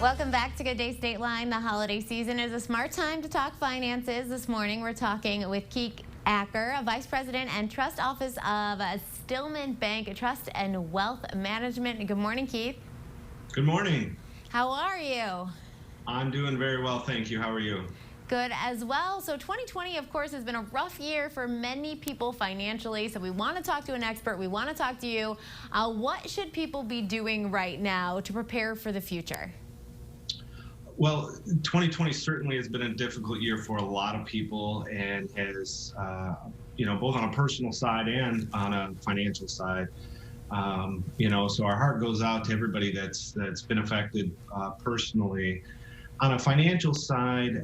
Welcome back to Good Day State Line. The holiday season is a smart time to talk finances. This morning we're talking with Keek Acker, Vice President and Trust Office of Stillman Bank, Trust and Wealth Management. Good morning, Keith. Good morning. How are you? I'm doing very well, thank you. How are you? Good as well. So 2020, of course, has been a rough year for many people financially. So we want to talk to an expert. We want to talk to you. What should people be doing right now to prepare for the future? Well, 2020 certainly has been a difficult year for a lot of people, and has, both on a personal side and on a financial side. So our heart goes out to everybody that's been affected personally. On a financial side,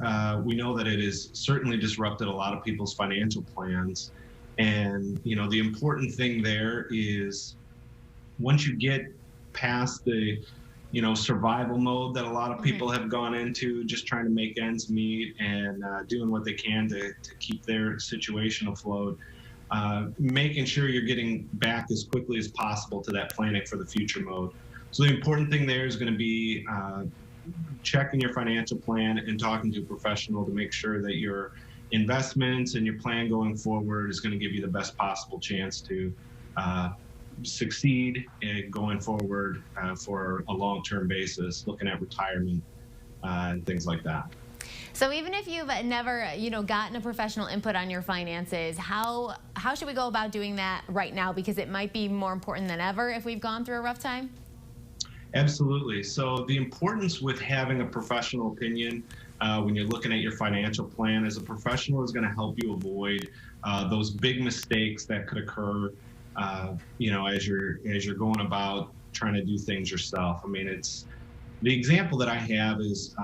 we know that it has certainly disrupted a lot of people's financial plans. And, the important thing there is once you get past the survival mode that a lot of people have gone into, just trying to make ends meet and doing what they can to keep their situation afloat, making sure you're getting back as quickly as possible to that planning for the future mode. So the important thing there is going to be checking your financial plan and talking to a professional to make sure that your investments and your plan going forward is going to give you the best possible chance to succeed going forward for a long-term basis, looking at retirement and things like that. So even if you've never, gotten a professional input on your finances, how should we go about doing that right now? Because it might be more important than ever if we've gone through a rough time. Absolutely. So the importance with having a professional opinion when you're looking at your financial plan is a professional is going to help you avoid those big mistakes that could occur as you're going about trying to do things yourself. I mean, it's the example that I have is,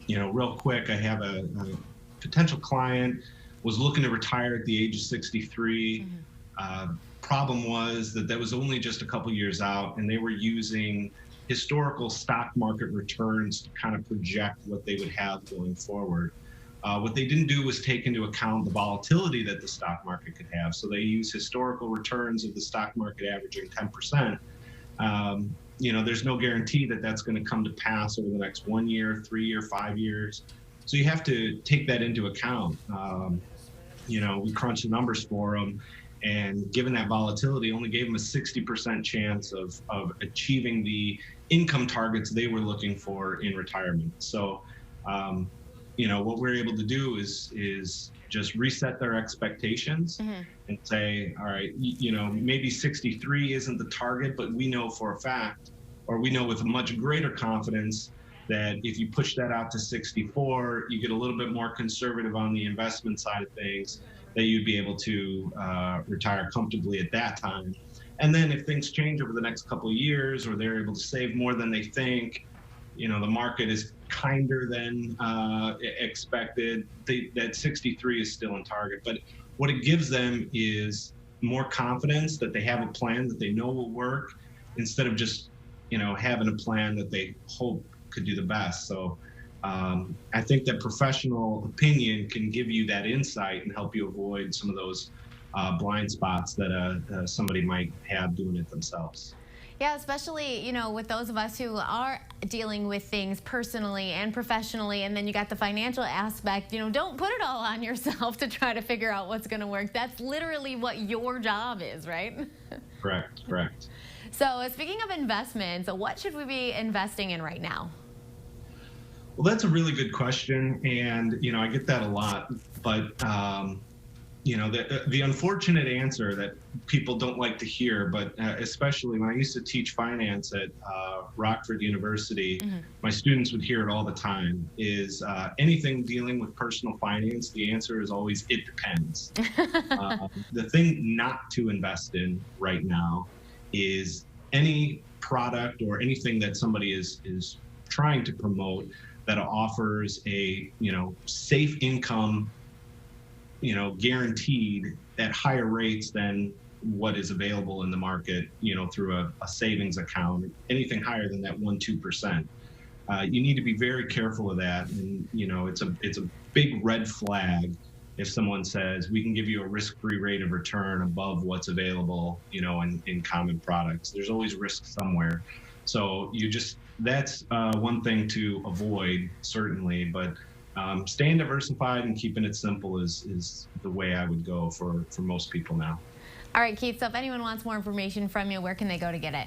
real quick, I have a potential client was looking to retire at the age of 63. Problem was that was only just a couple years out, and they were using historical stock market returns to kind of project what they would have going forward. What they didn't do was take into account the volatility that the stock market could have. So they use historical returns of the stock market averaging 10%. There's no guarantee that that's going to come to pass over the next 1 year, 3 year, 5 years. So you have to take that into account. We crunched the numbers for them, and given that volatility, only gave them a 60% chance of achieving the income targets they were looking for in retirement. So, what we're able to do is just reset their expectations and say, all right, maybe 63 isn't the target, but we know for a fact, or we know with much greater confidence, that if you push that out to 64, you get a little bit more conservative on the investment side of things, that you'd be able to retire comfortably at that time. And then if things change over the next couple of years, or they're able to save more than they think, the market is kinder than expected, that 63 is still in target. But what it gives them is more confidence that they have a plan that they know will work, instead of just, having a plan that they hope could do the best. So I think that professional opinion can give you that insight and help you avoid some of those blind spots that somebody might have doing it themselves. Yeah, especially, with those of us who are dealing with things personally and professionally, and then you got the financial aspect, don't put it all on yourself to try to figure out what's going to work. That's literally what your job is, right? Correct. So speaking of investments, what should we be investing in right now? Well, that's a really good question, and I get that a lot. But the unfortunate answer that people don't like to hear, but especially when I used to teach finance at Rockford University, my students would hear it all the time, is anything dealing with personal finance, the answer is always, it depends. The thing not to invest in right now is any product or anything that somebody is trying to promote that offers a safe income, guaranteed at higher rates than what is available in the market, through a savings account. Anything higher than that 1-2%, you need to be very careful of that. And it's a big red flag if someone says we can give you a risk-free rate of return above what's available, in common products. There's always risk somewhere. So that's one thing to avoid, certainly, but staying diversified and keeping it simple is the way I would go for most people now. All right, Keith, so if anyone wants more information from you, where can they go to get it?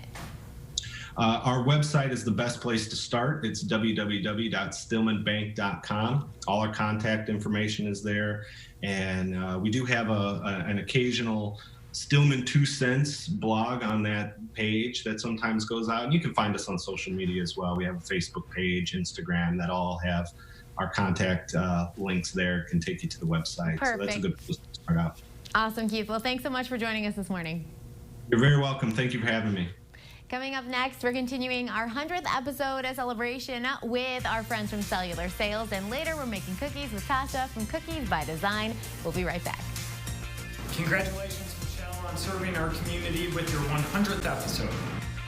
Our website is the best place to start. It's www.stillmanbank.com. All our contact information is there. And we do have an occasional Stillman 2 Cents blog on that page that sometimes goes out. And you can find us on social media as well. We have a Facebook page, Instagram, that all have our contact links there, can take you to the website. Perfect. So that's a good place to start out. Awesome, Keith. Well, thanks so much for joining us this morning. You're very welcome. Thank you for having me. Coming up next, we're continuing our 100th episode celebration with our friends from Cellular Sales. And later, we're making cookies with Tasha from Cookies by Design. We'll be right back. Congratulations, Michelle, on serving our community with your 100th episode.